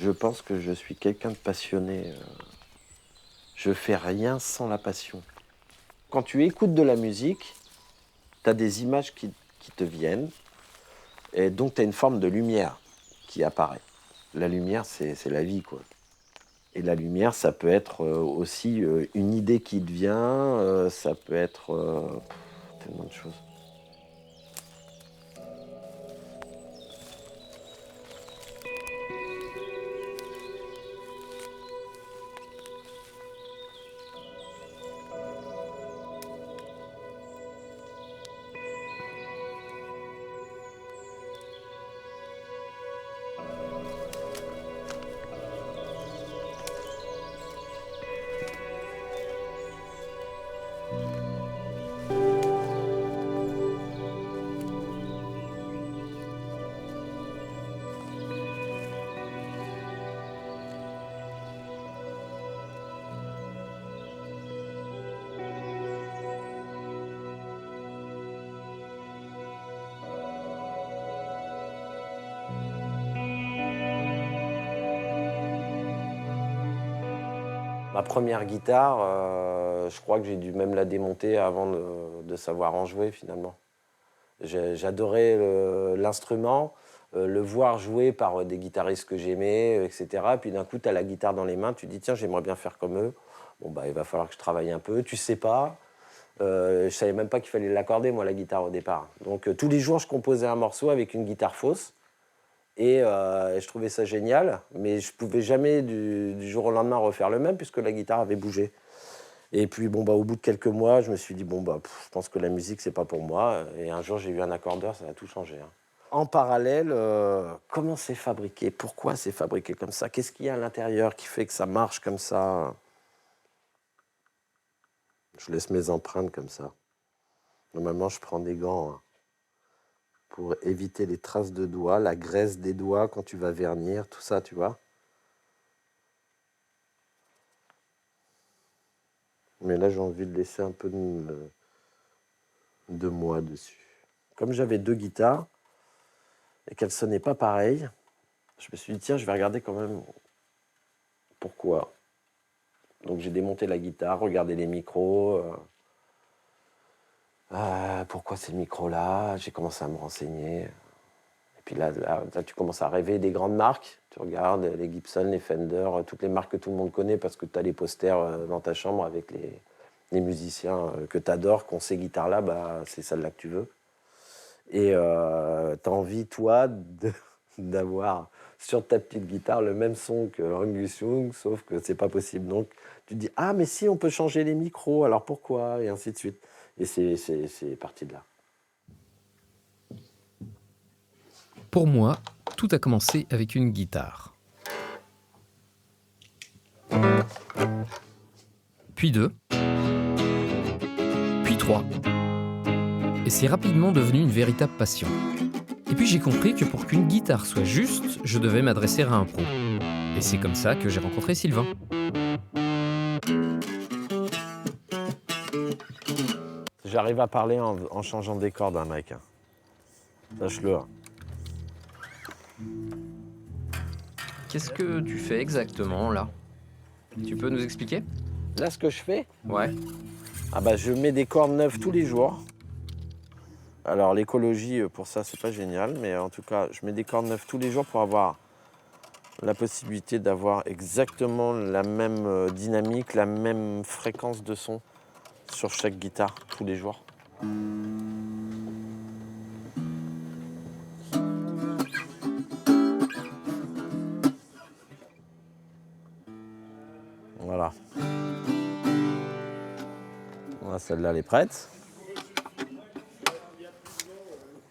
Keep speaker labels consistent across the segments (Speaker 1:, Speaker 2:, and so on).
Speaker 1: Je pense que je suis quelqu'un de passionné. Je fais rien sans la passion. Quand tu écoutes de la musique, tu as des images qui te viennent, et donc tu as une forme de lumière qui apparaît. La lumière, c'est la vie, quoi. Et la lumière, ça peut être aussi une idée qui te vient, ça peut être tellement de choses. Ma première guitare, je crois que j'ai dû même la démonter avant de savoir en jouer finalement. J'adorais l'instrument, le voir jouer par des guitaristes que j'aimais, etc. Puis d'un coup, tu as la guitare dans les mains, tu te dis tiens, j'aimerais bien faire comme eux. Bon, bah, il va falloir que je travaille un peu. Tu sais pas. Je savais même pas qu'il fallait l'accorder, moi, la guitare au départ. Donc tous les jours, je composais un morceau avec une guitare fausse. Et je trouvais ça génial, mais je pouvais jamais du jour au lendemain refaire le même puisque la guitare avait bougé. Et puis bon bah au bout de quelques mois, je me suis dit bon bah je pense que la musique c'est pas pour moi. Et un jour j'ai eu un accordeur, ça a tout changé, hein. En parallèle, comment c'est fabriqué? Pourquoi c'est fabriqué comme ça? Qu'est-ce qu'il y a à l'intérieur qui fait que ça marche comme ça? Je laisse mes empreintes comme ça. Normalement, je prends des gants, hein, pour éviter les traces de doigts, la graisse des doigts quand tu vas vernir, tout ça, tu vois. Mais là, j'ai envie de laisser un peu de moi dessus. Comme j'avais deux guitares et qu'elles sonnaient pas pareil, je me suis dit, tiens, je vais regarder quand même pourquoi. Donc j'ai démonté la guitare, regardé les micros. Pourquoi ces micros-là? J'ai commencé à me renseigner. Et puis là, tu commences à rêver des grandes marques. Tu regardes les Gibson, les Fender, toutes les marques que tout le monde connaît parce que tu as les posters dans ta chambre avec les musiciens que tu adores, qui ont ces guitares-là, bah, c'est celle-là que tu veux. Et tu as envie, toi, d'avoir sur ta petite guitare le même son que Angus Young, sauf que c'est pas possible. Donc tu te dis, ah mais si, on peut changer les micros, alors pourquoi? Et ainsi de suite. Et c'est parti de là.
Speaker 2: Pour moi, tout a commencé avec une guitare. Puis deux. Puis trois. Et c'est rapidement devenu une véritable passion. Et puis j'ai compris que pour qu'une guitare soit juste, je devais m'adresser à un pro. Et c'est comme ça que j'ai rencontré Sylvain.
Speaker 1: J'arrive à parler en changeant des cordes, hein, mec. Sache-le.
Speaker 2: Qu'est-ce que tu fais exactement là? Tu peux nous expliquer?
Speaker 1: Là, ce que je fais,
Speaker 2: Ouais.
Speaker 1: ah bah, je mets des cordes neuves tous les jours. Alors l'écologie, pour ça, c'est pas génial, mais en tout cas, je mets des cordes neuves tous les jours pour avoir la possibilité d'avoir exactement la même dynamique, la même fréquence de son sur chaque guitare tous les jours. Voilà. Voilà, celle-là, elle est prête.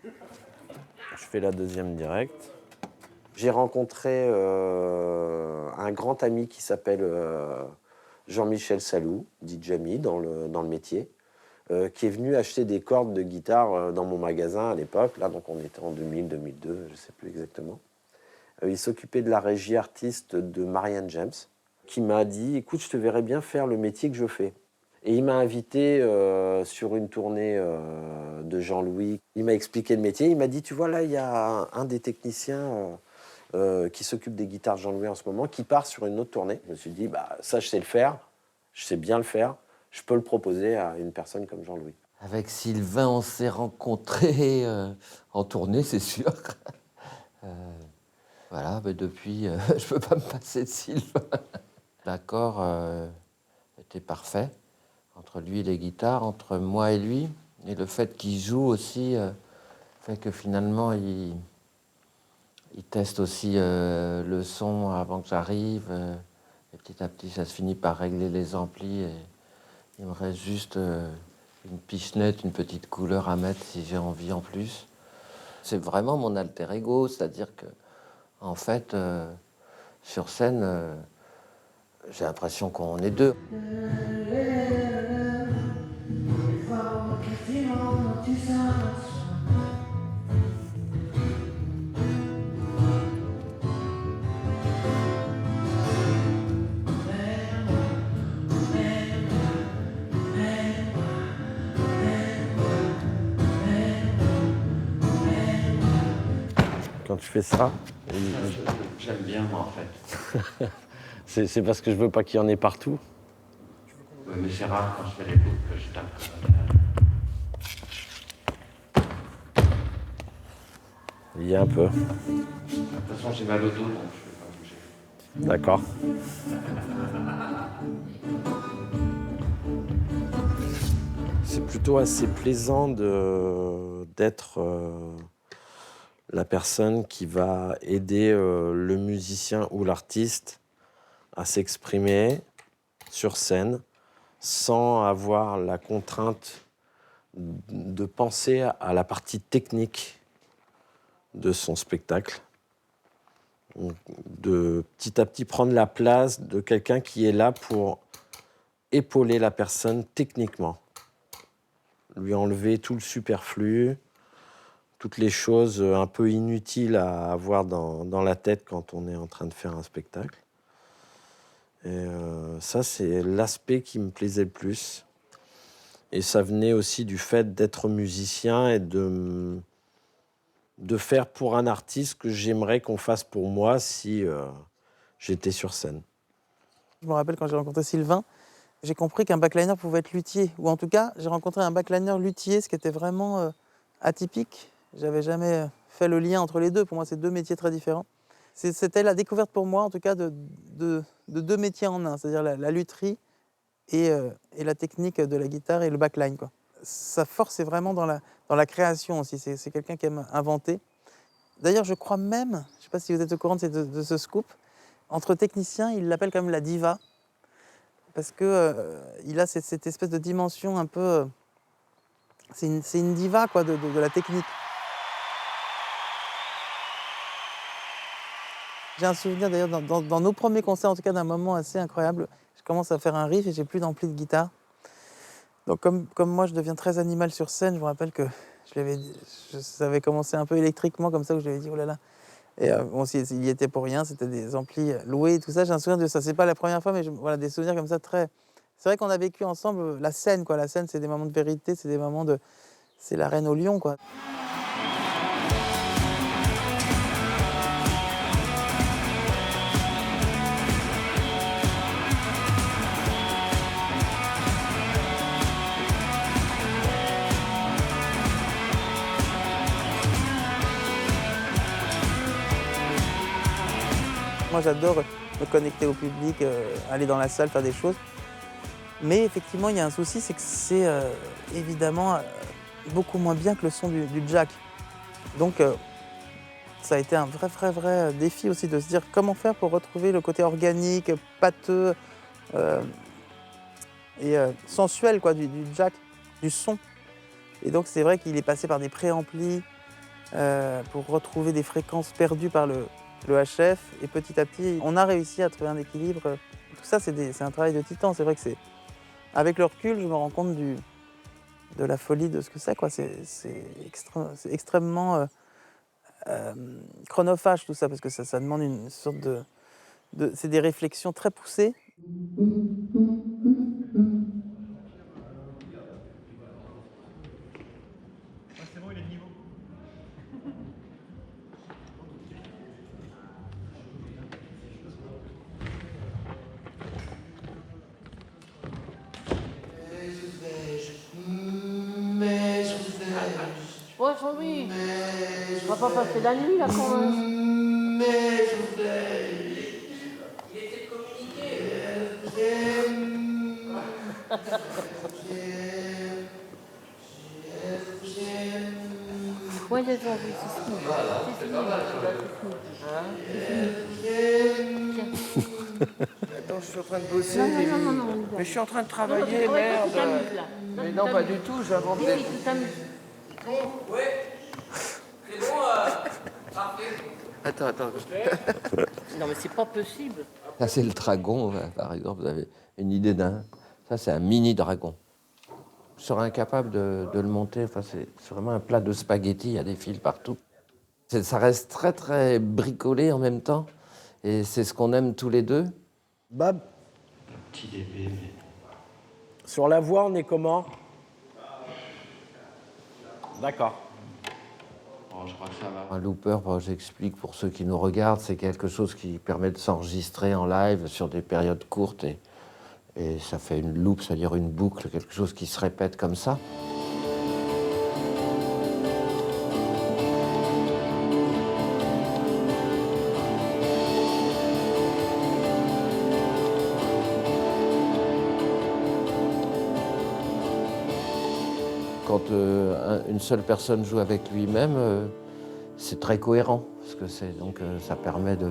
Speaker 1: Je fais la deuxième direct. J'ai rencontré un grand ami qui s'appelle Jean-Michel Salou, dit Jamie dans le métier, qui est venu acheter des cordes de guitare dans mon magasin à l'époque. Là, donc on était en 2000, 2002, je ne sais plus exactement. Il s'occupait de la régie artiste de Marianne James, qui m'a dit, écoute, je te verrais bien faire le métier que je fais. Et il m'a invité sur une tournée de Jean-Louis. Il m'a expliqué le métier. Il m'a dit, tu vois, là, il y a un des techniciens, qui s'occupe des guitares de Jean-Louis en ce moment, qui part sur une autre tournée. Je me suis dit, bah, ça, je sais le faire, je sais bien le faire, je peux le proposer à une personne comme Jean-Louis.
Speaker 3: Avec Sylvain, on s'est rencontrés en tournée, c'est sûr. Voilà, mais depuis, je peux pas me passer de Sylvain. L'accord était parfait entre lui et les guitares, entre moi et lui. Et le fait qu'il joue aussi fait que finalement, il teste aussi le son avant que j'arrive. Et petit à petit, ça se finit par régler les amplis. Et il me reste juste une pichenette, une petite couleur à mettre si j'ai envie en plus. C'est vraiment mon alter ego, c'est-à-dire que, en fait, sur scène, j'ai l'impression qu'on est deux.
Speaker 1: Quand tu fais ça,
Speaker 3: J'aime bien, moi, en fait.
Speaker 1: c'est parce que je veux pas qu'il y en ait partout.
Speaker 3: Ouais, mais c'est rare quand je fais les boucles que je tape.
Speaker 1: Il y a un peu.
Speaker 3: De toute façon, j'ai mal au dos, donc je ne vais pas bouger.
Speaker 1: D'accord. C'est plutôt assez plaisant d'être la personne qui va aider le musicien ou l'artiste à s'exprimer sur scène sans avoir la contrainte de penser à la partie technique de son spectacle. De petit à petit prendre la place de quelqu'un qui est là pour épauler la personne techniquement. Lui enlever tout le superflu, toutes les choses un peu inutiles à avoir dans la tête quand on est en train de faire un spectacle. Et ça, c'est l'aspect qui me plaisait le plus. Et ça venait aussi du fait d'être musicien et de faire pour un artiste ce que j'aimerais qu'on fasse pour moi si j'étais sur scène.
Speaker 4: Je me rappelle quand j'ai rencontré Sylvain, j'ai compris qu'un backliner pouvait être luthier. Ou en tout cas, j'ai rencontré un backliner luthier, ce qui était vraiment atypique. J'avais jamais fait le lien entre les deux. Pour moi, c'est deux métiers très différents. C'était la découverte pour moi, en tout cas, de deux métiers en un, c'est-à-dire la lutherie et la technique de la guitare et le backline, quoi. Sa force est vraiment dans la création aussi. C'est quelqu'un qui aime inventer. D'ailleurs, je crois même, je ne sais pas si vous êtes au courant de ce scoop, entre techniciens, il l'appelle quand même la diva, parce que il a cette espèce de dimension un peu... c'est une diva, quoi, de la technique. J'ai un souvenir d'ailleurs dans nos premiers concerts, en tout cas d'un moment assez incroyable. Je commence à faire un riff et j'ai plus d'ampli de guitare. Donc comme moi je deviens très animal sur scène, je me rappelle que ça avait commencé un peu électriquement comme ça, où je lui avais dit oh là là. Et bon, il y était pour rien, c'était des amplis loués et tout ça. J'ai un souvenir de ça. C'est pas la première fois, mais voilà, des souvenirs comme ça très... C'est vrai qu'on a vécu ensemble la scène, quoi. La scène, c'est des moments de vérité, c'est des moments de... C'est la reine au lion, quoi. Moi, j'adore me connecter au public, aller dans la salle, faire des choses. Mais effectivement, il y a un souci, c'est que c'est évidemment beaucoup moins bien que le son du jack. Donc, ça a été un vrai défi aussi de se dire comment faire pour retrouver le côté organique, pâteux et sensuel, quoi, du jack, du son. Et donc, c'est vrai qu'il est passé par des préamplis pour retrouver des fréquences perdues par le HF. Et petit à petit, on a réussi à trouver un équilibre. Tout ça, c'est un travail de titan. C'est vrai que avec le recul, je me rends compte de la folie de ce que c'est, quoi. C'est extrêmement chronophage tout ça, parce que ça demande une sorte c'est des réflexions très poussées.
Speaker 5: oui. On va pas passer la nuit là quand même. Ouais, les gens, oui, c'est fini. C'est fini, c'est fini.
Speaker 3: Attends, je suis en train de bosser.
Speaker 5: Non.
Speaker 3: Mais je suis en train de
Speaker 5: Non,
Speaker 3: travailler,
Speaker 5: tu
Speaker 3: merde.
Speaker 5: t'amuses là.
Speaker 3: Mais non, pas du tout, j'invente des...
Speaker 5: Oui, tu t'amuses.
Speaker 3: Attends.
Speaker 5: Non, mais c'est pas possible.
Speaker 3: Ça, c'est le dragon, par exemple. Vous avez une idée d'un... Ça, c'est un mini dragon. Je serais incapable de le monter. Enfin, c'est vraiment un plat de spaghettis, il y a des fils partout. Ça reste très, très bricolé en même temps. Et c'est ce qu'on aime tous les deux.
Speaker 1: Bab.
Speaker 6: Petit bébé, mais...
Speaker 1: Sur la voix, on est comment? D'accord.
Speaker 6: Oh, je crois que ça va.
Speaker 3: Un looper, j'explique pour ceux qui nous regardent, c'est quelque chose qui permet de s'enregistrer en live sur des périodes courtes. Et ça fait une loupe, c'est-à-dire une boucle, quelque chose qui se répète comme ça. Quand une seule personne joue avec lui-même, c'est très cohérent, parce que ça permet de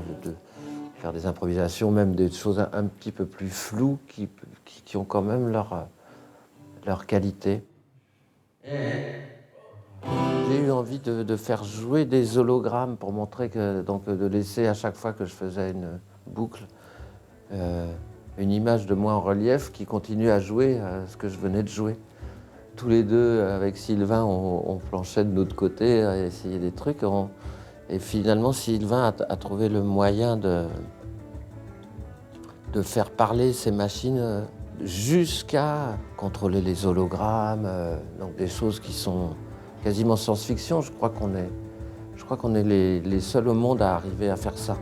Speaker 3: faire des improvisations, même des choses un petit peu plus floues, qui ont quand même leur qualité. J'ai eu envie de faire jouer des hologrammes pour montrer que, de laisser à chaque fois que je faisais une boucle, une image de moi en relief qui continue à jouer ce que je venais de jouer. Tous les deux, avec Sylvain, on planchait de l'autre côté à essayer des trucs. Et finalement, Sylvain a trouvé le moyen de faire parler ces machines jusqu'à contrôler les hologrammes, donc des choses qui sont quasiment science-fiction. Je crois qu'on est les seuls au monde à arriver à faire ça.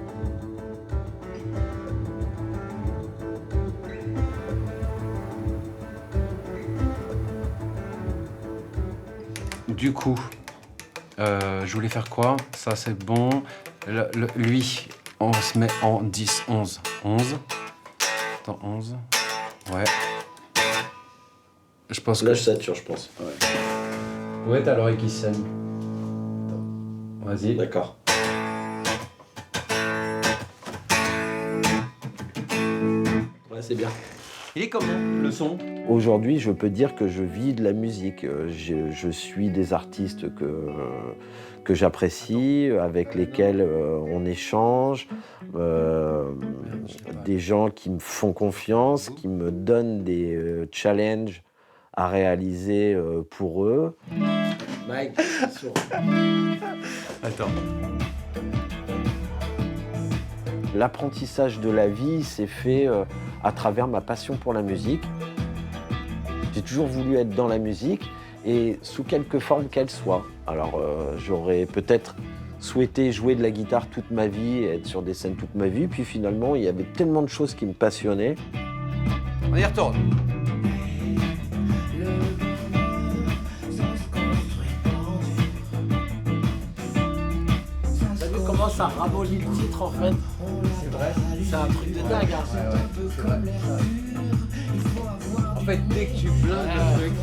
Speaker 6: Du coup, je voulais faire quoi? Ça, c'est bon. Lui, on se met en 10, 11. 11. Attends, 11. Ouais. Je pense que...
Speaker 1: Là, je sature, je pense.
Speaker 6: Ouais. Ouais, t'as l'oreille qui saigne. Vas-y.
Speaker 1: D'accord. Ouais, c'est bien.
Speaker 6: Il est comment, le son?
Speaker 1: Aujourd'hui, je peux dire que je vis de la musique. Je suis des artistes que j'apprécie, avec lesquels on échange, des gens qui me font confiance, qui me donnent des challenges à réaliser pour eux. Mike,
Speaker 6: Attends.
Speaker 1: l'apprentissage de la vie s'est fait à travers ma passion pour la musique. J'ai toujours voulu être dans la musique et sous quelque forme qu'elle soit. Alors j'aurais peut-être souhaité jouer de la guitare toute ma vie et être sur des scènes toute ma vie. Puis finalement, il y avait tellement de choses qui me passionnaient.
Speaker 3: On y retourne.
Speaker 4: T'as vu comment ça ramollit le titre en fait? C'est vrai. C'est un truc de dingue. Hein.
Speaker 3: En fait, dès que tu blindes le truc...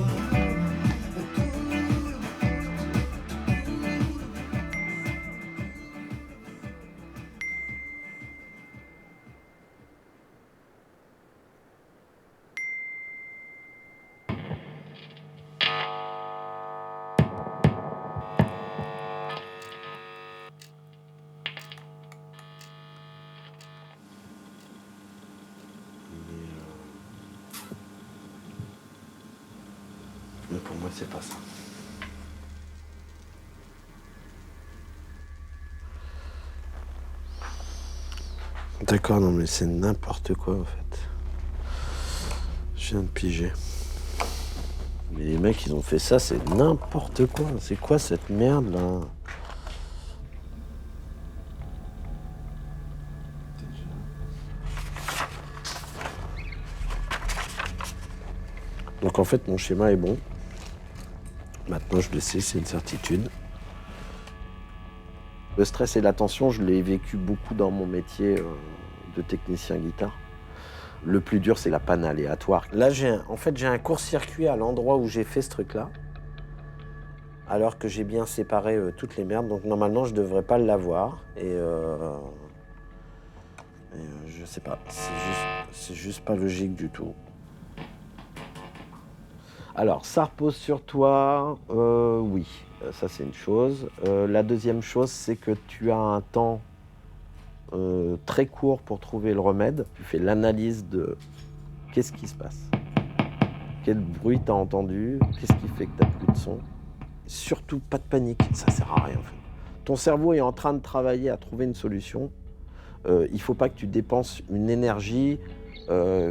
Speaker 1: Mais pour moi, c'est pas ça. D'accord, non mais c'est n'importe quoi en fait. Je viens de piger. Mais les mecs, ils ont fait ça, c'est n'importe quoi. C'est quoi cette merde là? Donc en fait, mon schéma est bon. Maintenant, je le sais, c'est une certitude. Le stress et la tension, je l'ai vécu beaucoup dans mon métier de technicien guitare. Le plus dur, c'est la panne aléatoire. Là, j'ai un court-circuit à l'endroit où j'ai fait ce truc-là, alors que j'ai bien séparé toutes les merdes. Donc normalement, je devrais pas l'avoir. Je sais pas, c'est juste pas logique du tout. Alors, ça repose sur toi, oui, ça c'est une chose. La deuxième chose, c'est que tu as un temps très court pour trouver le remède. Tu fais l'analyse de qu'est-ce qui se passe, quel bruit t'as entendu, qu'est-ce qui fait que t'as plus de son. Surtout pas de panique, ça sert à rien en fait. Ton cerveau est en train de travailler à trouver une solution. Il faut pas que tu dépenses une énergie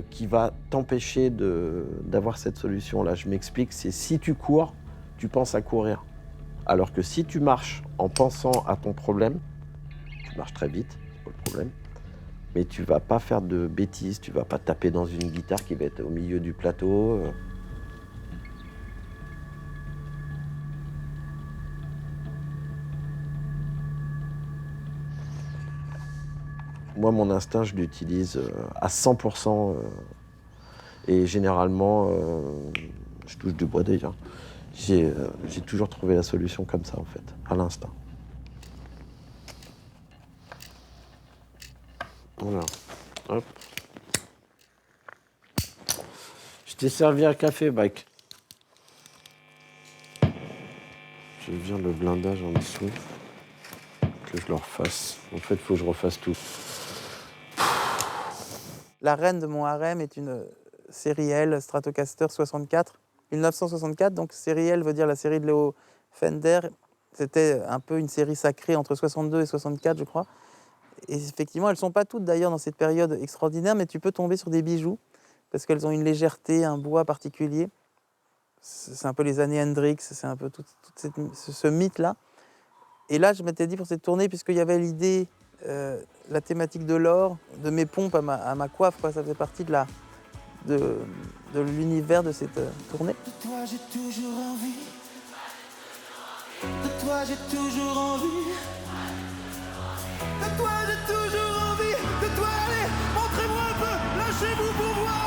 Speaker 1: qui va t'empêcher d'avoir cette solution-là. Je m'explique, c'est si tu cours, tu penses à courir. Alors que si tu marches en pensant à ton problème, tu marches très vite, c'est pas le problème, mais tu vas pas faire de bêtises, tu vas pas taper dans une guitare qui va être au milieu du plateau. Moi, mon instinct, je l'utilise à 100%. Et généralement, je touche du bois d'ailleurs. J'ai toujours trouvé la solution comme ça, en fait, à l'instinct. Voilà. Hop. Je t'ai servi un café, Mike. Je viens le blindage en dessous. Que je le refasse. En fait, il faut que je refasse tout.
Speaker 4: La reine de mon harem est une série L Stratocaster 64, 1964. Donc série L veut dire la série de Leo Fender. C'était un peu une série sacrée entre 62 et 64, je crois. Et effectivement, elles ne sont pas toutes d'ailleurs dans cette période extraordinaire, mais tu peux tomber sur des bijoux parce qu'elles ont une légèreté, un bois particulier. C'est un peu les années Hendrix, c'est un peu ce mythe-là. Et là, je m'étais dit pour cette tournée, puisqu'il y avait l'idée, la thématique de l'or, de mes pompes à ma coiffe, quoi, ça faisait partie de l'univers de cette tournée.
Speaker 7: De toi j'ai toujours envie. De toi j'ai toujours envie. De toi j'ai toujours envie. De toi, allez, montrez-moi un peu, lâchez-vous pour voir.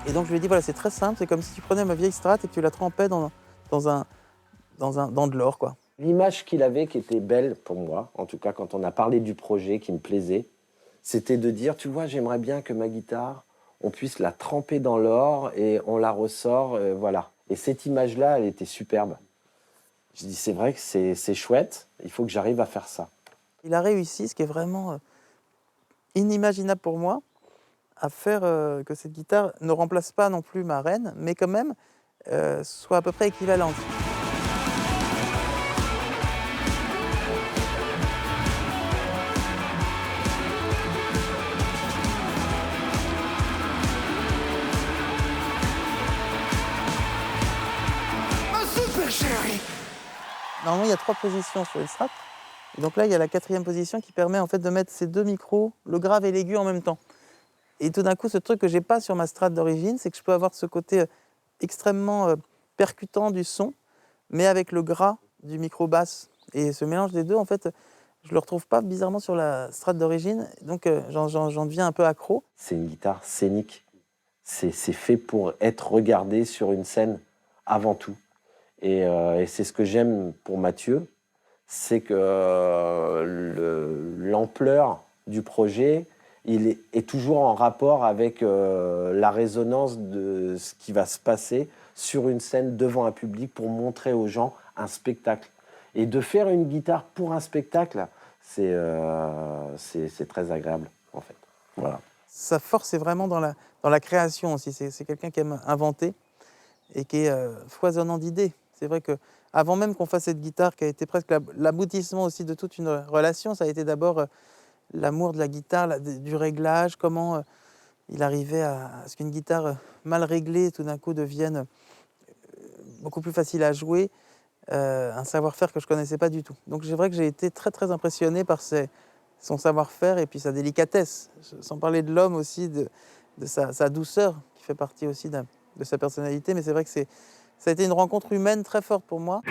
Speaker 4: Et donc je lui ai dit, voilà, c'est très simple, c'est comme si tu prenais ma vieille Strat et que tu la trempais dans de l'or, quoi.
Speaker 1: L'image qu'il avait, qui était belle pour moi, en tout cas quand on a parlé du projet, qui me plaisait, c'était de dire, tu vois, j'aimerais bien que ma guitare, on puisse la tremper dans l'or et on la ressort, voilà. Et cette image-là, elle était superbe. Je dis, c'est vrai que c'est chouette, il faut que j'arrive à faire ça.
Speaker 4: Il a réussi, ce qui est vraiment inimaginable pour moi, à faire que cette guitare ne remplace pas non plus ma reine, mais quand même soit à peu près équivalente.
Speaker 7: Ma super chérie.
Speaker 4: Normalement, il y a 3 positions sur une Strat. Et donc là, il y a la 4e position qui permet en fait de mettre ces 2 micros, le grave et l'aigu en même temps. Et tout d'un coup, ce truc que j'ai pas sur ma Strat d'origine, c'est que je peux avoir ce côté extrêmement percutant du son, mais avec le gras du micro basse. Et ce mélange des deux, en fait, je le retrouve pas bizarrement sur la Strat d'origine. Donc j'en deviens un peu accro.
Speaker 1: C'est une guitare scénique. C'est fait pour être regardé sur une scène avant tout. Et c'est ce que j'aime pour Mathieu, c'est que l'ampleur du projet, il est toujours en rapport avec la résonance de ce qui va se passer sur une scène devant un public pour montrer aux gens un spectacle. Et de faire une guitare pour un spectacle, c'est très agréable, en fait. Voilà.
Speaker 4: Sa force est vraiment dans la création aussi. C'est quelqu'un qui aime inventer et qui est foisonnant d'idées. C'est vrai qu'avant même qu'on fasse cette guitare, qui a été presque l'aboutissement aussi de toute une relation, ça a été d'abord l'amour de la guitare, du réglage, comment il arrivait à ce qu'une guitare mal réglée, tout d'un coup, devienne beaucoup plus facile à jouer. un savoir-faire que je ne connaissais pas du tout. Donc c'est vrai que j'ai été très très impressionné par son savoir-faire et puis sa délicatesse, sans parler de l'homme aussi, de sa douceur, qui fait partie aussi de sa personnalité. Mais c'est vrai que ça a été une rencontre humaine très forte pour moi.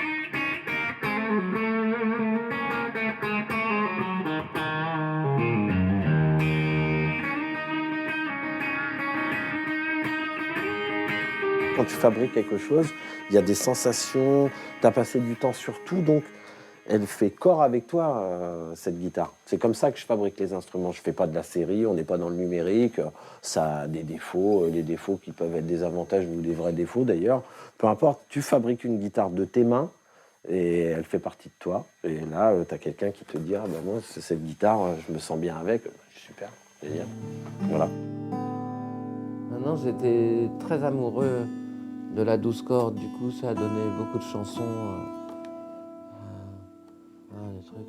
Speaker 1: Quand tu fabriques quelque chose, il y a des sensations, tu as passé du temps sur tout, donc elle fait corps avec toi, cette guitare. C'est comme ça que je fabrique les instruments. Je ne fais pas de la série, on n'est pas dans le numérique, ça a des défauts, les défauts qui peuvent être des avantages ou des vrais défauts d'ailleurs. Peu importe, tu fabriques une guitare de tes mains et elle fait partie de toi. Et là, tu as quelqu'un qui te dit « Ah ben moi, cette guitare, je me sens bien avec. » Super, génial. Voilà.
Speaker 3: Maintenant, j'étais très amoureux de la douce corde. Du coup, ça a donné beaucoup de chansons. Des trucs.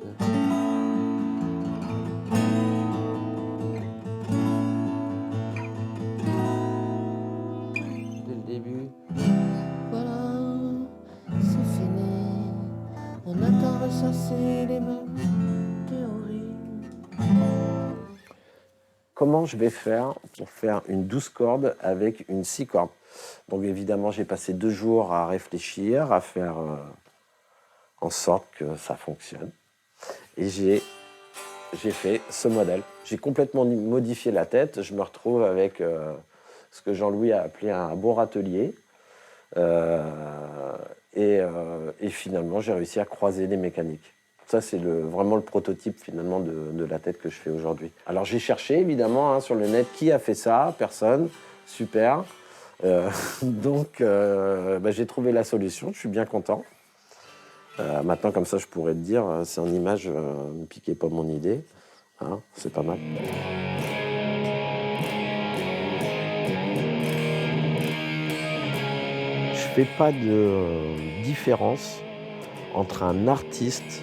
Speaker 3: Dès le début.
Speaker 8: Voilà, c'est fini. On attend ressasser les mêmes théories.
Speaker 1: Comment je vais faire pour faire une 12 cordes avec une 6 cordes? Donc évidemment, j'ai passé 2 jours à réfléchir, à faire en sorte que ça fonctionne. Et j'ai fait ce modèle. J'ai complètement modifié la tête. Je me retrouve avec ce que Jean-Louis a appelé un beau râtelier. Et finalement, j'ai réussi à croiser des mécaniques. Ça, c'est vraiment le prototype finalement de la tête que je fais aujourd'hui. Alors j'ai cherché évidemment sur le net qui a fait ça, personne, super. Donc j'ai trouvé la solution, je suis bien content. Maintenant comme ça je pourrais te dire, c'est en image, ne piquez pas mon idée, hein, c'est pas mal. Je fais pas de différence entre un artiste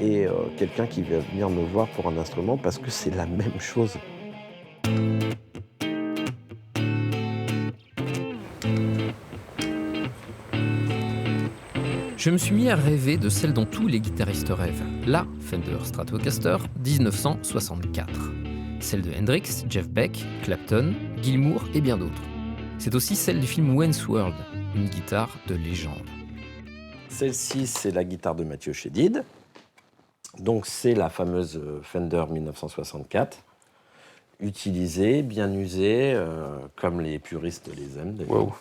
Speaker 1: et quelqu'un qui va venir me voir pour un instrument parce que c'est la même chose.
Speaker 2: Je me suis mis à rêver de celle dont tous les guitaristes rêvent, la Fender Stratocaster 1964. Celle de Hendrix, Jeff Beck, Clapton, Gilmour et bien d'autres. C'est aussi celle du film Wayne's World, une guitare de légende.
Speaker 1: Celle-ci, c'est la guitare de Mathieu Chédid. Donc c'est la fameuse Fender 1964, utilisée, bien usée, comme les puristes les aiment d'ailleurs. Wow.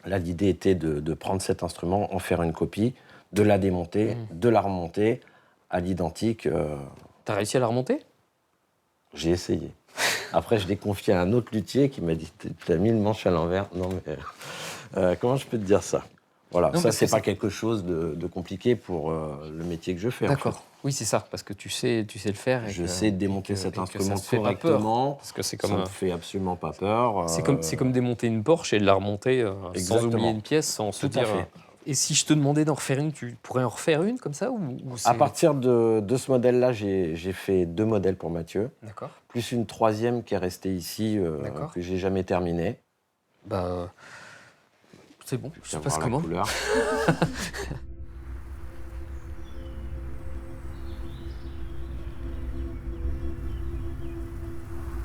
Speaker 1: Là, l'idée était de prendre cet instrument, en faire une copie, de la démonter, de la remonter à l'identique.
Speaker 2: T'as réussi à la remonter?
Speaker 1: J'ai essayé. Après, je l'ai confié à un autre luthier qui m'a dit « T'as mis le manche à l'envers ?» Non, mais comment je peux te dire ça? Voilà, non, ça, c'est pas quelque chose de compliqué pour le métier que je fais.
Speaker 2: D'accord.
Speaker 1: En fait.
Speaker 2: Oui, c'est ça, parce que tu sais le faire. Et
Speaker 1: je sais démonter cet instrument correctement.
Speaker 2: Parce que c'est
Speaker 1: comme ça me fait absolument pas peur.
Speaker 2: C'est comme démonter une Porsche et de la remonter sans oublier une pièce, sans se dire. Et si je te demandais d'en refaire une, tu pourrais en refaire une comme ça ou
Speaker 1: à partir de ce modèle-là, j'ai fait 2 modèles pour Mathieu.
Speaker 2: D'accord.
Speaker 1: Plus une 3e qui est restée ici, que j'ai jamais terminée.
Speaker 2: Bah, c'est bon, je sais pas comment.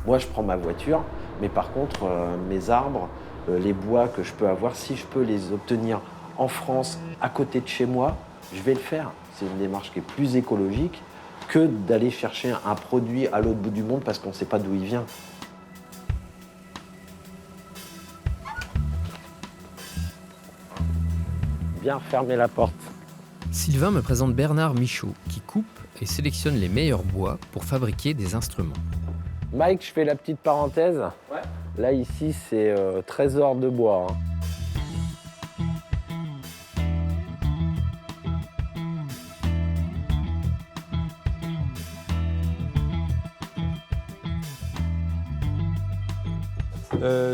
Speaker 1: Moi, je prends ma voiture, mais par contre, mes arbres, les bois que je peux avoir, si je peux les obtenir en France, à côté de chez moi, je vais le faire. C'est une démarche qui est plus écologique que d'aller chercher un produit à l'autre bout du monde parce qu'on ne sait pas d'où il vient. Bien fermer la porte.
Speaker 2: Sylvain me présente Bernard Michaud, qui coupe et sélectionne les meilleurs bois pour fabriquer des instruments.
Speaker 1: Mike, je fais la petite parenthèse. Ouais. Là, ici, c'est trésor de bois. Hein.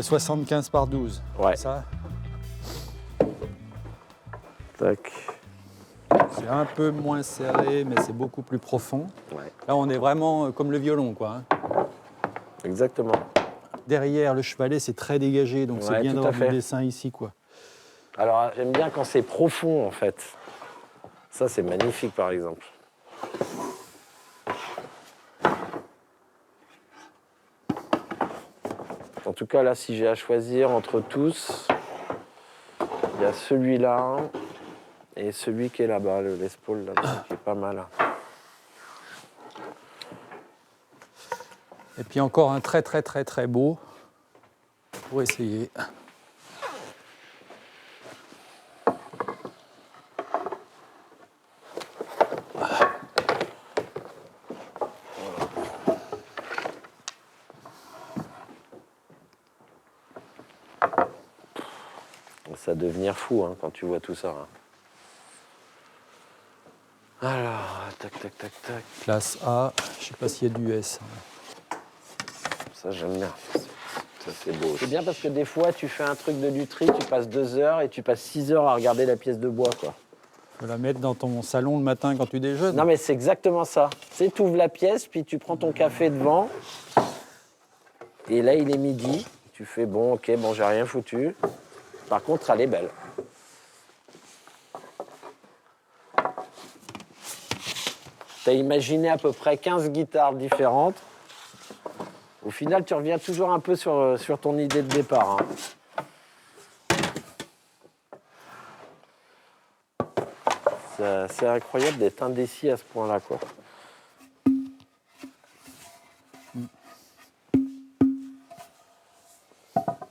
Speaker 9: « 75 par 12 ».
Speaker 1: Ouais.
Speaker 9: Ça.
Speaker 1: Tac.
Speaker 9: C'est un peu moins serré, mais c'est beaucoup plus profond.
Speaker 1: Ouais.
Speaker 9: Là, on est vraiment comme le violon, quoi.
Speaker 1: Exactement.
Speaker 9: Derrière, le chevalet, c'est très dégagé, donc c'est bien d'avoir du dessin ici, quoi.
Speaker 1: Alors, j'aime bien quand c'est profond, en fait. Ça, c'est magnifique, par exemple. En tout cas, là, si j'ai à choisir entre tous, il y a celui-là et celui qui est là-bas, le Les Paul, là-bas, qui est pas mal.
Speaker 9: Et puis encore un très très très très beau pour essayer.
Speaker 1: Ça va devenir fou hein, quand tu vois tout ça. Hein. Alors, tac, tac, tac, tac.
Speaker 9: Classe A, je sais pas s'il y a du S.
Speaker 1: Ça, j'aime bien. Ça, c'est beau. C'est bien parce que des fois, tu fais un truc de lutherie, tu passes 2 heures et tu passes 6 heures à regarder la pièce de bois, quoi.
Speaker 9: Tu peux la mettre dans ton salon le matin quand tu déjeunes.
Speaker 1: Non, mais c'est exactement ça. Tu sais, tu ouvres la pièce, puis tu prends ton café devant. Et là, il est midi. Tu fais, bon, ok, bon, j'ai rien foutu. Par contre, elle est belle. Tu as imaginé à peu près 15 guitares différentes. Au final, tu reviens toujours un peu sur ton idée de départ. Hein. C'est incroyable d'être indécis à ce point-là, quoi.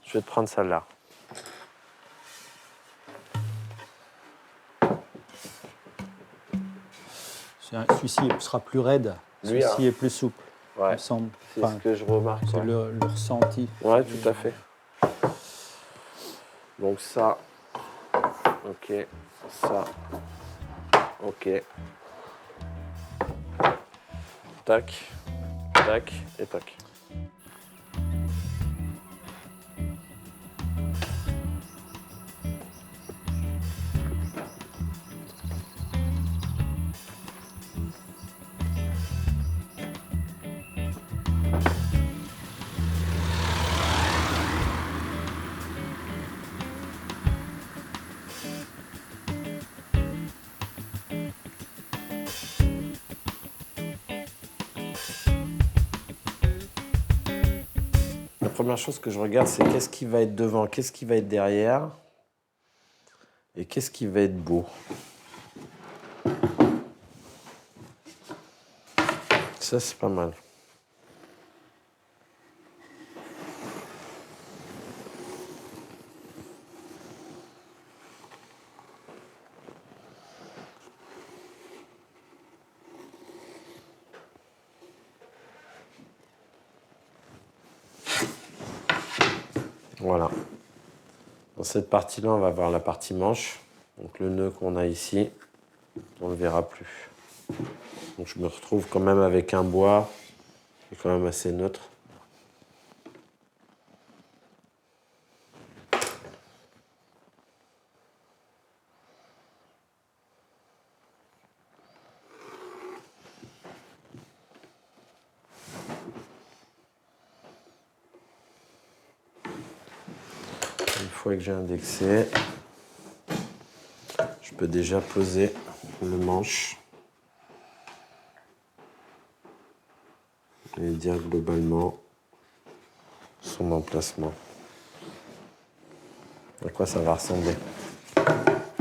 Speaker 1: Je vais te prendre celle-là.
Speaker 9: Celui-ci sera plus raide, celui-ci est plus souple, il me semble.
Speaker 1: C'est ce que je remarque.
Speaker 9: C'est le ressenti.
Speaker 1: Ouais, tout à fait. Donc ça, ok, ça, ok. Tac, tac et tac. La première chose que je regarde, c'est qu'est-ce qui va être devant, qu'est-ce qui va être derrière et qu'est-ce qui va être beau. Ça, c'est pas mal. Voilà. Dans cette partie-là, on va voir la partie manche. Donc le nœud qu'on a ici, on ne le verra plus. Donc je me retrouve quand même avec un bois qui est quand même assez neutre. Une fois que j'ai indexé, je peux déjà poser le manche et dire globalement son emplacement. À quoi ça va ressembler.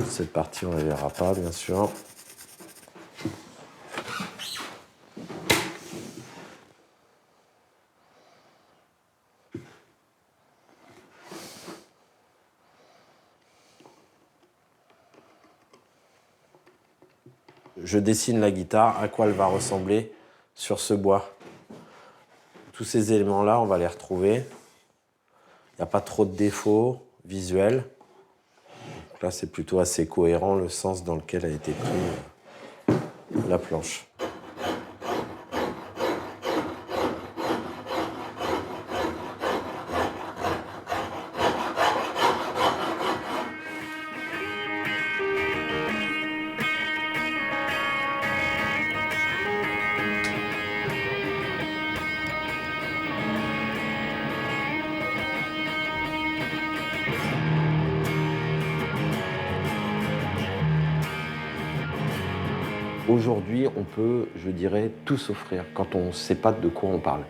Speaker 1: Cette partie, on ne la verra pas, bien sûr. Je dessine la guitare, à quoi elle va ressembler sur ce bois. Tous ces éléments-là, on va les retrouver. Il n'y a pas trop de défauts visuels. Donc là, c'est plutôt assez cohérent le sens dans lequel a été pris la planche. Aujourd'hui, on peut, je dirais, tout s'offrir quand on ne sait pas de quoi on parle.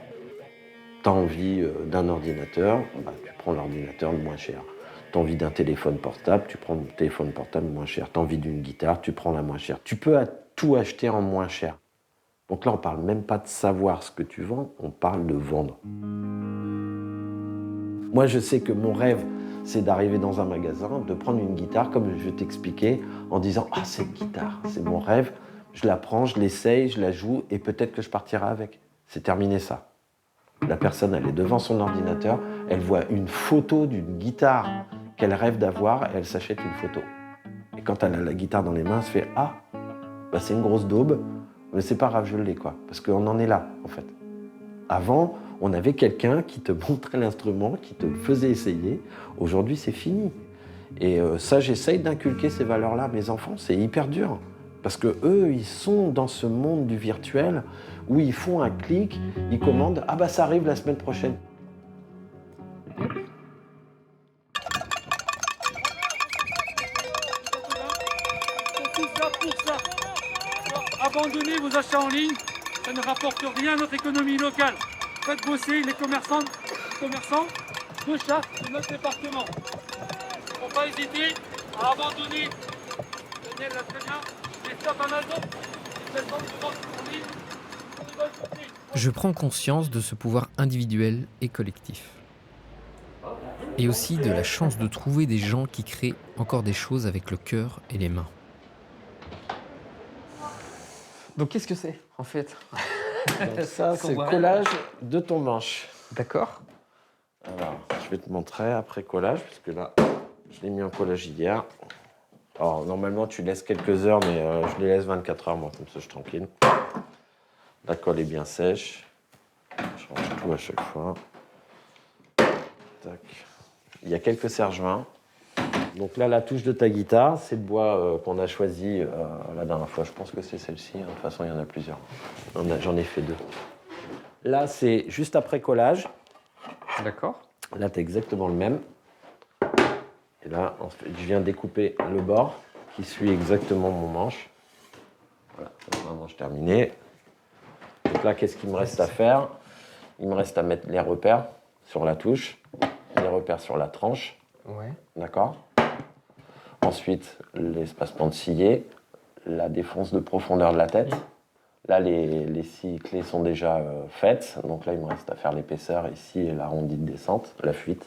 Speaker 1: Tu as envie d'un ordinateur, bah, tu prends l'ordinateur le moins cher. Tu as envie d'un téléphone portable, tu prends le téléphone portable le moins cher. Tu as envie d'une guitare, tu prends la moins chère. Tu peux tout acheter en moins cher. Donc là, on ne parle même pas de savoir ce que tu vends, on parle de vendre. Moi, je sais que mon rêve, c'est d'arriver dans un magasin, de prendre une guitare, comme je t'expliquais, en disant « Ah, cette guitare, c'est mon rêve, je la prends, je l'essaye, je la joue, et peut-être que je partirai avec. » C'est terminé ça. La personne, elle est devant son ordinateur, elle voit une photo d'une guitare qu'elle rêve d'avoir, et elle s'achète une photo. Et quand elle a la guitare dans les mains, elle se fait « Ah, bah, c'est une grosse daube, mais c'est pas grave, je l'ai, quoi. » Parce qu'on en est là, en fait. Avant, on avait quelqu'un qui te montrait l'instrument, qui te le faisait essayer. Aujourd'hui, c'est fini. Et ça, j'essaye d'inculquer ces valeurs-là à mes enfants. C'est hyper dur. Parce que eux, ils sont dans ce monde du virtuel où ils font un clic, ils commandent « Ah bah ça arrive la semaine prochaine ».
Speaker 10: Abandonnez vos achats en ligne, ça ne rapporte rien à notre économie locale. Faites bosser les commerçants de chaque de notre département. Il ne faut pas hésiter à abandonner, Daniel l'a très bien, les stocks Amazon, les plateformes de vente en ligne.
Speaker 2: Je prends conscience de ce pouvoir individuel et collectif. Et aussi de la chance de trouver des gens qui créent encore des choses avec le cœur et les mains.
Speaker 11: Donc qu'est-ce que c'est en fait?
Speaker 1: Donc ça, c'est le
Speaker 11: voit
Speaker 1: collage de ton manche.
Speaker 11: D'accord.
Speaker 1: Alors, je vais te montrer après collage, parce que là, je l'ai mis en collage hier. Alors, normalement, tu laisses quelques heures, mais je les laisse 24 heures, moi, comme ça, je suis tranquille. La colle est bien sèche. Je range tout à chaque fois. Tac. Il y a quelques serre-joints. Donc là, la touche de ta guitare, c'est le bois qu'on a choisi la dernière fois. Je pense que c'est celle-ci. De toute façon, il y en a plusieurs. J'en ai fait 2. Là, c'est juste après collage.
Speaker 11: D'accord.
Speaker 1: Là, tu as exactement le même. Et là, ensuite, je viens découper le bord qui suit exactement mon manche. Voilà, ça c'est un manche terminé. Donc là, qu'est-ce qu'il me reste à faire? Il me reste à mettre les repères sur la touche, les repères sur la tranche.
Speaker 11: Ouais.
Speaker 1: D'accord. Ensuite, l'espacement de scié, la défonce de profondeur de la tête. Là, les 6 clés sont déjà faites. Donc là, il me reste à faire l'épaisseur ici et l'arrondi de descente, la fuite.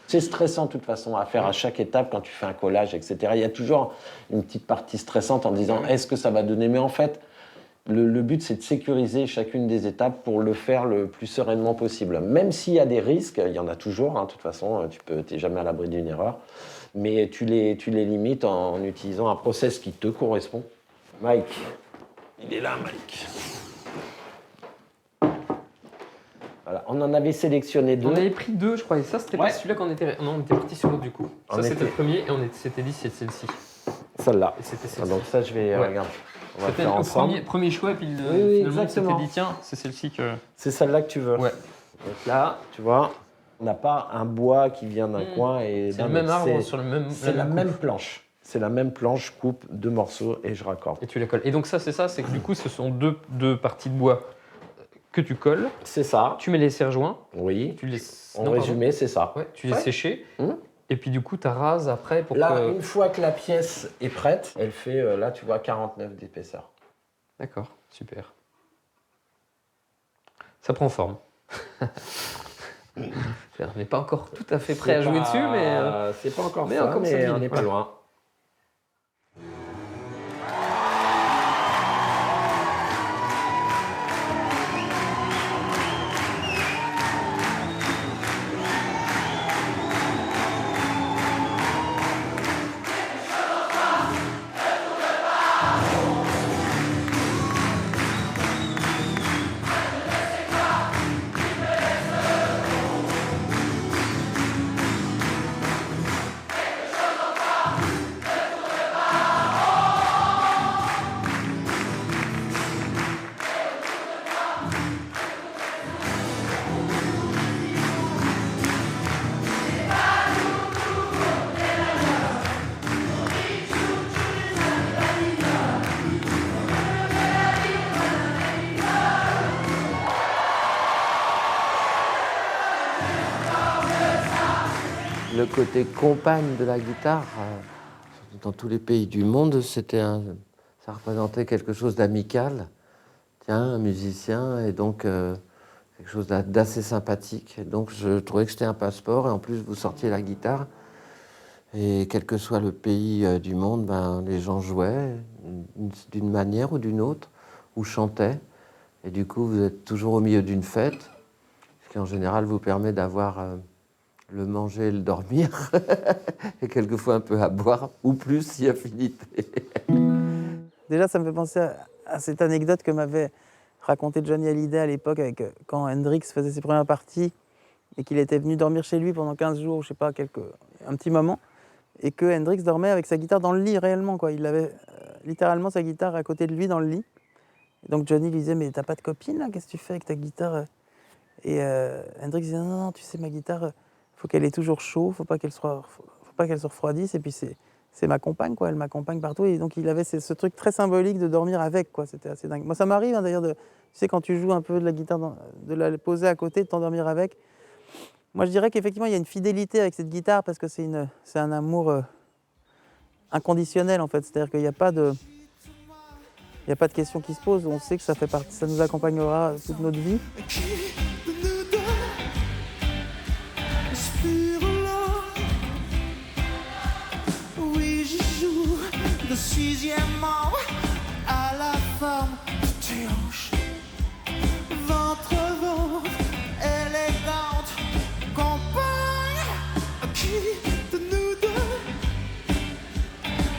Speaker 1: C'est stressant de toute façon à faire à chaque étape quand tu fais un collage, etc. Il y a toujours une petite partie stressante en disant est-ce que ça va donner? Mais en fait, le but, c'est de sécuriser chacune des étapes pour le faire le plus sereinement possible. Même s'il y a des risques, il y en a toujours, hein, de toute façon, tu n'es jamais à l'abri d'une erreur. Mais tu les limites en utilisant un process qui te correspond. Mike, il est là, Mike. Voilà, on en avait sélectionné 2.
Speaker 11: On avait pris 2, je crois, et ça, c'était
Speaker 1: Ouais.
Speaker 11: pas celui-là qu'on était... Non, on était parti sur l'autre, du coup. Ça, c'était le premier, et on s'était dit, c'est celle-ci.
Speaker 1: Celle-là.
Speaker 11: Et c'était
Speaker 1: Ah,
Speaker 11: celle-ci.
Speaker 1: donc ça, je vais...
Speaker 11: Ouais.
Speaker 1: regarde, on va le
Speaker 11: C'était
Speaker 1: faire
Speaker 11: le
Speaker 1: ensemble.
Speaker 11: premier choix, et puis
Speaker 1: Oui,
Speaker 11: finalement, on
Speaker 1: exactement.
Speaker 11: s'était dit, tiens, c'est celle-ci que...
Speaker 1: C'est celle-là que tu veux.
Speaker 11: Ouais.
Speaker 1: Donc là, tu vois, on n'a pas un bois qui vient d'un coin et
Speaker 11: C'est
Speaker 1: d'un
Speaker 11: le même
Speaker 1: autre.
Speaker 11: arbre sur le même...
Speaker 1: C'est la même planche. C'est la même planche, je coupe 2 morceaux et je raccorde.
Speaker 11: Et tu la colles. Et donc ça, c'est que du coup, ce sont deux parties de bois que tu colles.
Speaker 1: C'est ça.
Speaker 11: Tu mets les serre-joints.
Speaker 1: Oui.
Speaker 11: Tu les...
Speaker 1: En résumé, c'est ça.
Speaker 11: Ouais, tu les sécher.
Speaker 1: Mmh.
Speaker 11: Et puis du coup, tu rases après pour
Speaker 1: Là,
Speaker 11: que...
Speaker 1: une fois que la pièce est prête, elle fait, là, tu vois, 49 d'épaisseur.
Speaker 11: D'accord, super. Ça prend forme. On n'est pas encore tout à fait prêt à jouer dessus, mais...
Speaker 1: C'est pas encore
Speaker 11: mais
Speaker 1: ça,
Speaker 11: comme ça
Speaker 1: mais
Speaker 11: vient,
Speaker 1: on n'est pas
Speaker 11: voilà.
Speaker 1: loin.
Speaker 3: le côté compagne de la guitare, dans tous les pays du monde, ça représentait quelque chose d'amical. Tiens, un musicien, et donc quelque chose d'assez sympathique. Et donc je trouvais que c'était un passeport, et en plus vous sortiez la guitare. Et quel que soit le pays du monde, les gens jouaient d'une manière ou d'une autre, ou chantaient. Et du coup, vous êtes toujours au milieu d'une fête, ce qui en général vous permet d'avoir le manger et le dormir, et quelquefois un peu à boire, ou plus si affinité.
Speaker 4: Déjà, ça me fait penser à cette anecdote que m'avait raconté Johnny Hallyday à l'époque, quand Hendrix faisait ses premières parties, et qu'il était venu dormir chez lui pendant 15 jours, je sais pas, un petit moment, et que Hendrix dormait avec sa guitare dans le lit réellement, quoi. Il avait littéralement sa guitare à côté de lui dans le lit. Et donc Johnny lui disait, mais t'as pas de copine là, qu'est-ce que tu fais avec ta guitare? Et Hendrix disait, non, tu sais, ma guitare, faut qu'elle ait toujours chaud, faut pas qu'elle se refroidisse, et puis c'est ma compagne, quoi, elle m'accompagne partout. Et donc il avait ce truc très symbolique de dormir avec, quoi. C'était assez dingue. Moi, ça m'arrive d'ailleurs, tu sais, quand tu joues un peu de la guitare, de la poser à côté, de t'endormir avec. Moi, je dirais qu'effectivement, il y a une fidélité avec cette guitare parce que c'est un amour inconditionnel, en fait. C'est-à-dire qu'il n'y a pas de question qui se pose. On sait que ça nous accompagnera toute notre vie.
Speaker 7: Oui, je joue de sixième membre à la forme de tes hanches. Ventre, élégante, compagne. Qui de nous deux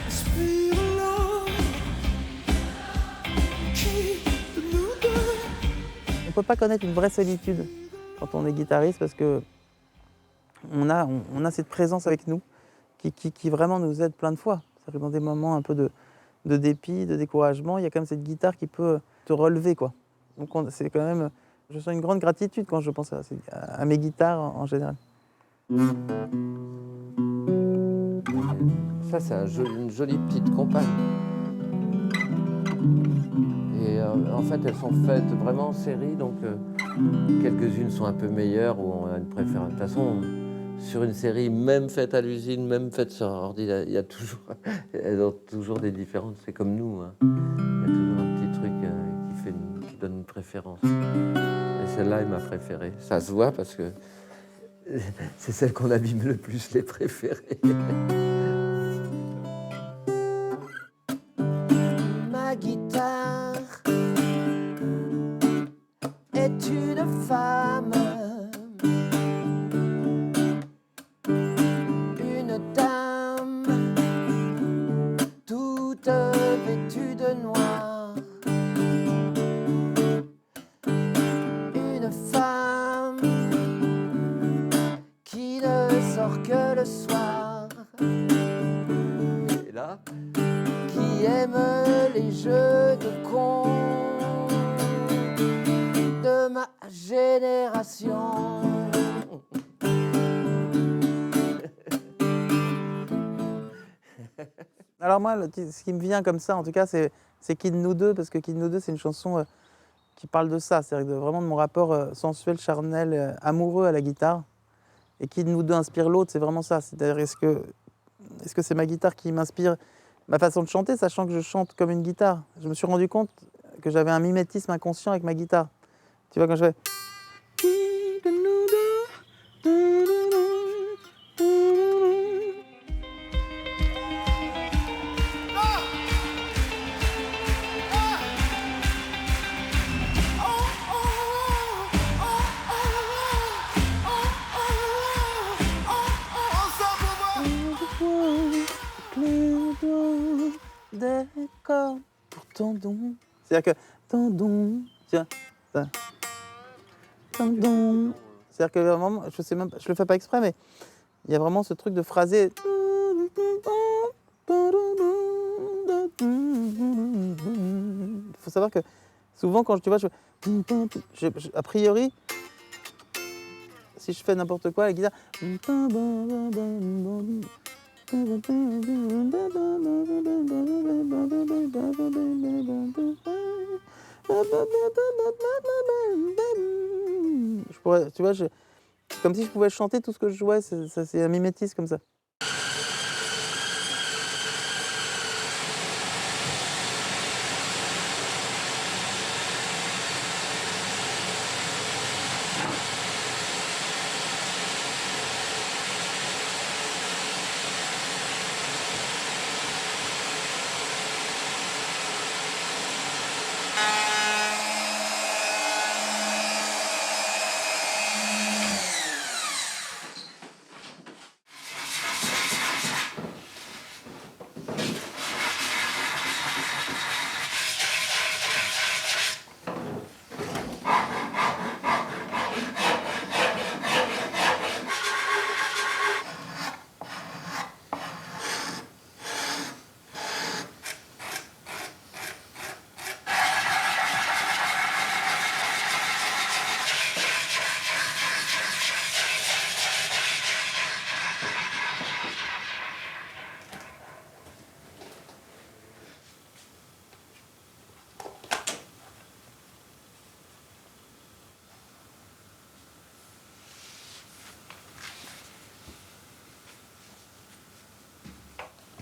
Speaker 7: inspire l'or? Qui de nous deux?
Speaker 4: On ne peut pas connaître une vraie solitude quand on est guitariste parce que on a cette présence avec nous qui vraiment nous aide plein de fois. C'est-à-dire que dans des moments un peu de dépit, de découragement, il y a quand même cette guitare qui peut te relever, quoi. Donc c'est quand même, je sens une grande gratitude quand je pense à mes guitares en général.
Speaker 3: Ça, c'est une jolie petite compagne. Et en fait, elles sont faites vraiment en série, donc quelques-unes sont un peu meilleures ou on a une préférence. De toute façon, sur une série, même faite à l'usine, même faite sur ordi, elles ont toujours des différences. C'est comme nous, hein. Il y a toujours un petit truc qui donne une préférence. Et celle-là est ma préférée. Ça se voit parce que c'est celle qu'on abîme le plus, les préférées.
Speaker 8: Ma guitare est une femme, une dame, toute vêtue de noir, une femme qui ne sort que le soir.
Speaker 3: Et là,
Speaker 8: Qui aime les jeux de cons de ma génération.
Speaker 4: Alors moi, ce qui me vient comme ça, en tout cas, c'est Qui de nous deux, parce que Qui de nous deux, c'est une chanson qui parle de ça, c'est-à-dire vraiment de mon rapport sensuel, charnel, amoureux à la guitare. Et Qui de nous deux inspire l'autre, c'est vraiment ça. C'est-à-dire, est-ce que c'est ma guitare qui m'inspire ma façon de chanter, sachant que je chante comme une guitare? Je me suis rendu compte que j'avais un mimétisme inconscient avec ma guitare. Tu vois, quand je fais... Qui de nous deux, d'accord pour ton don. C'est-à-dire que ton don, tiens, ça. Ton don. C'est-à-dire que vraiment, je sais même pas, je le fais pas exprès, mais il y a vraiment ce truc de phrasé. Il faut savoir que souvent quand tu vois, a priori, si je fais n'importe quoi à la guitare. Je pourrais, tu vois, Comme si je pouvais chanter tout ce que je jouais, c'est un mimétisme comme ça.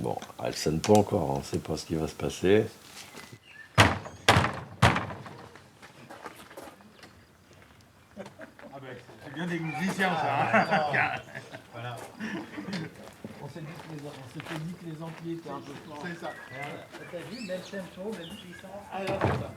Speaker 1: Bon, elle sonne pas encore, on ne sait pas ce qui va se passer.
Speaker 7: C'est bien des musiciens, ça. Voilà.
Speaker 8: On s'est dit que les amplis étaient un peu forts.
Speaker 7: C'est ça.
Speaker 8: T'as vu, même tempo, même puissance.
Speaker 7: Ah, là, c'est ça.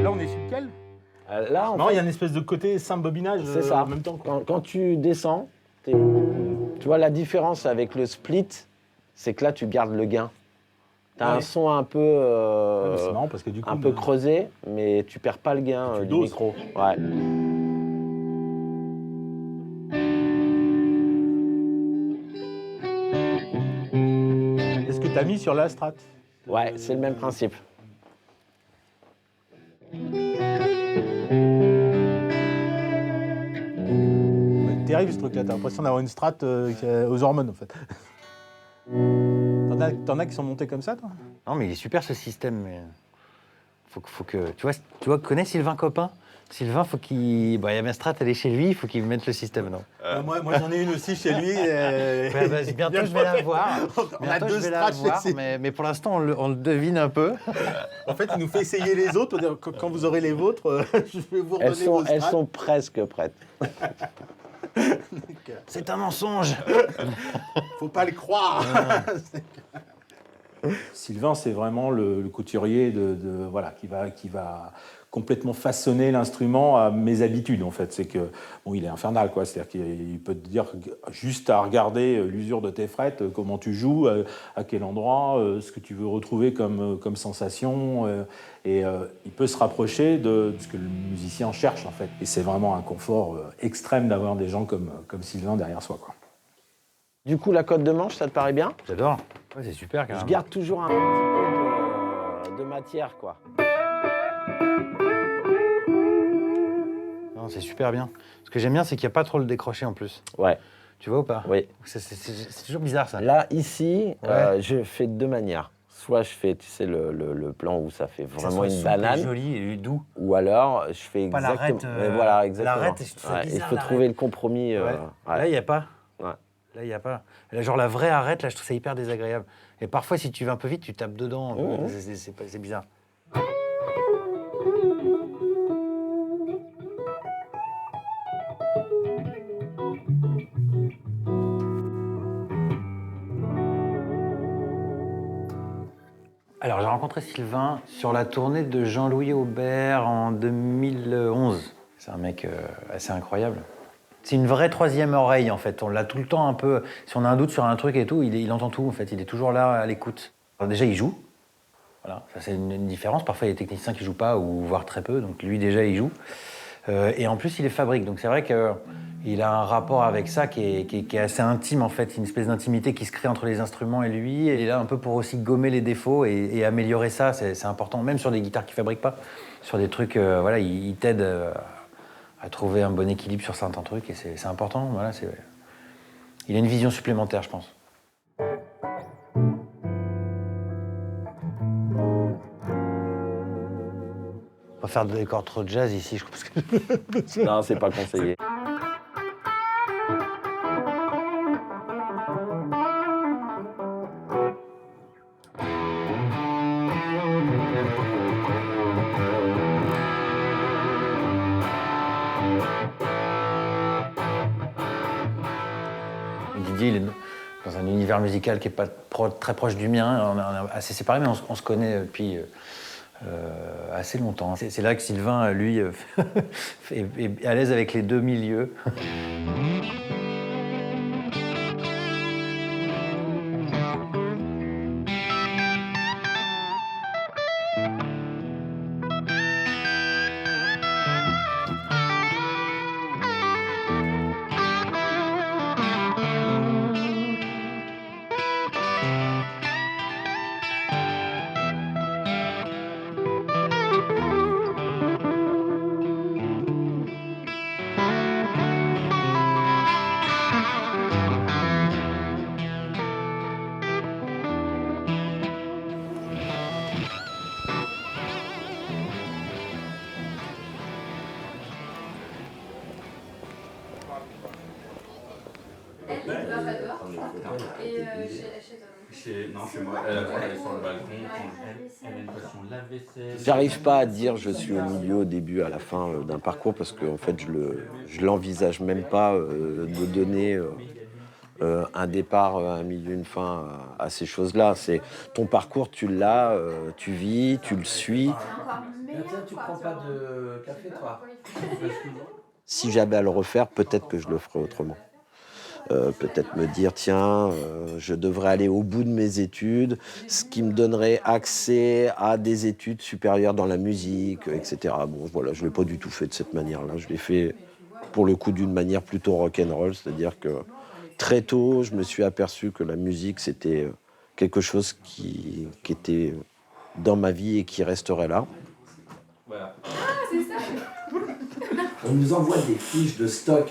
Speaker 7: Là, on est sur lequel?
Speaker 1: Là, en
Speaker 7: Non,
Speaker 1: fait,
Speaker 7: il y a une espèce de côté simple bobinage
Speaker 1: c'est ça.
Speaker 7: en même temps. Quoi.
Speaker 1: Quand tu descends, tu vois la différence avec le split, c'est que là, tu gardes le gain. Tu as
Speaker 7: Ouais.
Speaker 1: un son un peu,
Speaker 7: Ouais, mais c'est marrant parce que du coup,
Speaker 1: un peu creusé, mais tu perds pas le gain
Speaker 7: Tu
Speaker 1: du
Speaker 7: doses.
Speaker 1: micro. Ouais.
Speaker 7: Est-ce que tu as mis sur la strat?
Speaker 1: Ouais, c'est le même principe.
Speaker 7: Ouais, terrible ce truc-là, t'as l'impression d'avoir une strat aux hormones en fait. T'en as qui sont montés comme ça, toi?
Speaker 12: Non, mais il est super ce système. Mais faut que tu vois, connais Sylvain Copain. Sylvain, faut qu'il. Bon, il y a ma strat, elle est chez lui, il faut qu'il mette le système, non?
Speaker 7: Moi j'en ai une aussi chez lui.
Speaker 12: Ouais, bah, bientôt, je vais la voir.
Speaker 7: On a
Speaker 12: Bientôt,
Speaker 7: deux
Speaker 12: je vais la
Speaker 7: strats
Speaker 12: voir,
Speaker 7: chez
Speaker 12: mais pour l'instant, on le devine un peu.
Speaker 7: En fait, il nous fait essayer les autres. Quand vous aurez les vôtres, je vais vous redonner vos strats.
Speaker 1: Elles sont presque prêtes.
Speaker 12: C'est un mensonge.
Speaker 7: Faut pas le croire. Sylvain, c'est vraiment le couturier voilà, qui va complètement façonner l'instrument à mes habitudes, en fait. C'est que, bon, il est infernal, quoi. C'est-à-dire qu'il peut te dire, juste à regarder l'usure de tes frettes, comment tu joues, à quel endroit, ce que tu veux retrouver comme sensation. Et il peut se rapprocher de ce que le musicien cherche, en fait. Et c'est vraiment un confort extrême d'avoir des gens comme Sylvain derrière soi, quoi.
Speaker 1: Du coup, la cote de manche, ça te paraît bien?
Speaker 12: J'adore. Ouais, c'est super, carrément.
Speaker 1: Je garde toujours un petit peu de matière, quoi.
Speaker 12: Non, c'est super bien. Ce que j'aime bien, c'est qu'il n'y a pas trop le décroché en plus.
Speaker 1: Ouais.
Speaker 12: Tu vois ou pas?
Speaker 1: Oui.
Speaker 12: C'est toujours bizarre, ça.
Speaker 1: Là, ici,
Speaker 12: Ouais.
Speaker 1: je fais de deux manières. Soit je fais, tu sais, le plan où ça fait vraiment une banane.
Speaker 12: Joli et doux.
Speaker 1: Ou alors, je fais
Speaker 12: Pas
Speaker 1: exactement.
Speaker 12: l'arête,
Speaker 1: voilà, exactement.
Speaker 12: l'arête, c'est
Speaker 1: Ouais,
Speaker 12: bizarre,
Speaker 1: il faut
Speaker 12: l'arête.
Speaker 1: trouver le compromis.
Speaker 12: Ouais.
Speaker 1: ouais.
Speaker 12: Là, il n'y a pas.
Speaker 1: Ouais.
Speaker 12: Là, il n'y a pas. Là, genre, la vraie arête, là, je trouve ça hyper désagréable. Et parfois, si tu vas un peu vite, tu tapes dedans.
Speaker 1: Mmh.
Speaker 12: C'est bizarre. Alors, j'ai rencontré Sylvain sur la tournée de Jean-Louis Aubert en 2011. C'est un mec assez incroyable. C'est une vraie troisième oreille, en fait. On l'a tout le temps un peu... Si on a un doute sur un truc et tout, il entend tout, en fait. Il est toujours là à l'écoute. Alors déjà, il joue. Voilà, ça c'est une différence. Parfois, il y a des techniciens qui jouent pas, ou voire très peu. Donc lui, déjà, il joue. Et en plus, il les fabrique. Donc c'est vrai que Il a un rapport avec ça qui est assez intime, en fait, une espèce d'intimité qui se crée entre les instruments et lui. Et il est là un peu pour aussi gommer les défauts et améliorer ça, c'est important, même sur des guitares qu'il ne fabrique pas. Sur des trucs, voilà, il t'aide à trouver un bon équilibre sur certains trucs et c'est important. Voilà, il a une vision supplémentaire, je pense. On va faire des cordes trop de jazz ici, je pense que...
Speaker 1: Non, c'est pas conseillé.
Speaker 12: Didier, il est dans un univers musical qui n'est pas très proche du mien. On est assez séparés, mais on se connaît depuis assez longtemps. C'est là que Sylvain, lui, est à l'aise avec les deux milieux.
Speaker 1: J'arrive pas à dire je suis au milieu, au début, à la fin d'un parcours parce que en fait je l'envisage même pas de donner un départ, un milieu, une fin à ces choses-là. C'est ton parcours, tu l'as, tu vis, tu le suis.
Speaker 3: Tu prends pas de café, toi?
Speaker 1: Si j'avais à le refaire, peut-être que je le ferais autrement. Peut-être me dire, tiens, je devrais aller au bout de mes études, ce qui me donnerait accès à des études supérieures dans la musique, etc. Bon, voilà, je ne l'ai pas du tout fait de cette manière-là. Je l'ai fait, pour le coup, d'une manière plutôt rock'n'roll, c'est-à-dire que très tôt, je me suis aperçu que la musique, c'était quelque chose qui était dans ma vie et qui resterait là.
Speaker 13: Voilà.
Speaker 5: Ah, c'est ça.
Speaker 1: On nous envoie des fiches de stock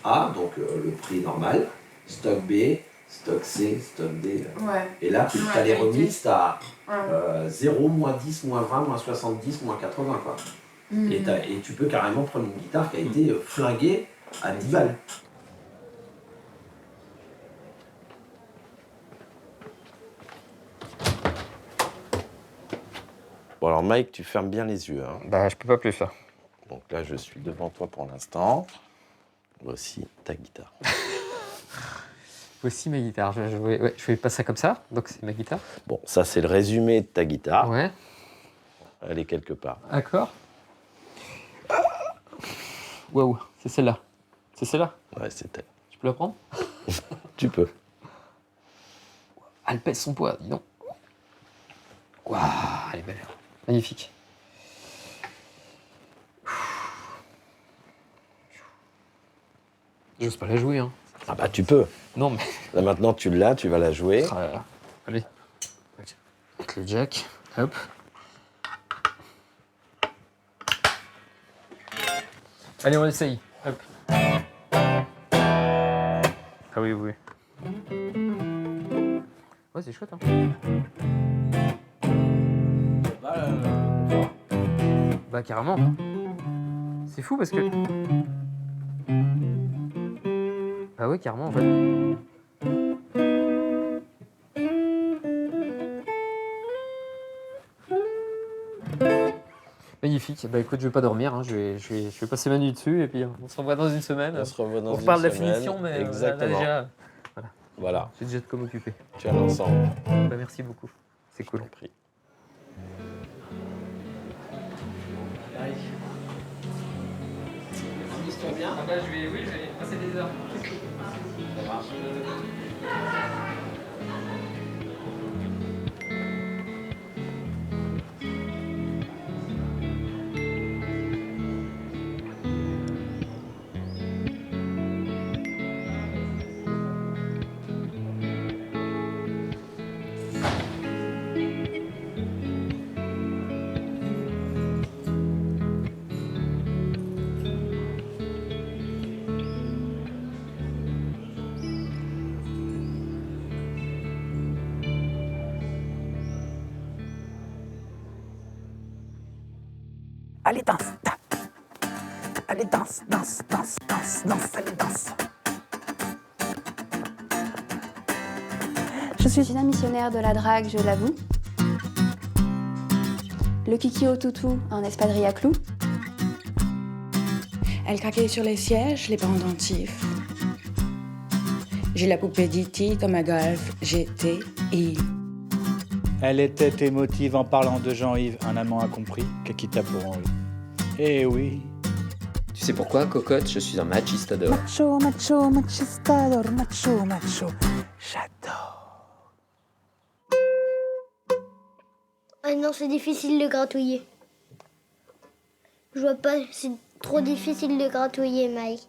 Speaker 1: A, donc le prix normal, stock B, stock C, stock D.
Speaker 5: Ouais.
Speaker 1: Et là, tu as les remises, tu as
Speaker 5: Ouais.
Speaker 1: 0, moins 10, moins 20, moins 70, moins 80. Quoi. Et tu peux carrément prendre une guitare qui a été flinguée à 10 balles. Bon alors Mike, tu fermes bien les yeux. Hein.
Speaker 11: Bah je peux pas plus ça.
Speaker 1: Donc là, je suis devant toi pour l'instant. Voici ta guitare.
Speaker 11: Voici ma guitare. Je fais pas ça comme ça, donc c'est ma guitare.
Speaker 1: Bon, ça c'est le résumé de ta guitare.
Speaker 11: Ouais.
Speaker 1: Elle est quelque part.
Speaker 11: D'accord. Waouh, c'est celle-là. C'est celle-là?
Speaker 1: Ouais, c'est elle.
Speaker 11: Je peux la prendre?
Speaker 1: Tu peux.
Speaker 11: Elle pèse son poids, dis donc. Waouh, elle est belle. Magnifique. J'ose pas la jouer, hein.
Speaker 1: Ah bah tu peux.
Speaker 11: Non mais...
Speaker 1: Là maintenant tu l'as, tu vas la jouer.
Speaker 11: Ah là là. Allez. Avec le jack, hop. Allez, on essaye. Hop. Ah oui, oui. Ouais, c'est chouette, hein. Bah carrément. C'est fou parce que... Ah ouais, carrément, en fait. Magnifique. Bah écoute, je vais pas dormir, hein. Je vais passer ma nuit dessus et puis on se revoit dans une semaine.
Speaker 1: On se revoit dans une
Speaker 11: reparle de la
Speaker 1: semaine.
Speaker 11: finition, mais
Speaker 1: Exactement.
Speaker 11: là, déjà...
Speaker 1: Voilà.
Speaker 11: J'ai déjà de quoi m'occuper.
Speaker 1: Tu as l'ensemble.
Speaker 11: Bah merci beaucoup. C'est cool.
Speaker 1: Compris.
Speaker 11: Bien. Ah bah, je vais passer des heures.
Speaker 1: Ça marche.
Speaker 4: Allez, danse, ta. Allez, danse, danse, danse, danse, danse, allez, danse.
Speaker 13: Je suis une missionnaire de la drague, je l'avoue. Le kiki au toutou, un espadrille à clous.
Speaker 14: Elle craquait sur les sièges, les pendentifs. J'ai la poupée d'E.T. comme à golf, GTI.
Speaker 15: Elle était émotive en parlant de Jean-Yves, un amant incompris, Kakita pour Henri. Eh oui.
Speaker 2: Tu sais pourquoi, cocotte? Je suis un machistador.
Speaker 4: Macho, macho, machistador, macho, macho. J'adore.
Speaker 16: Ah non, c'est difficile de gratouiller. Je vois pas, c'est trop difficile de gratouiller, Mike.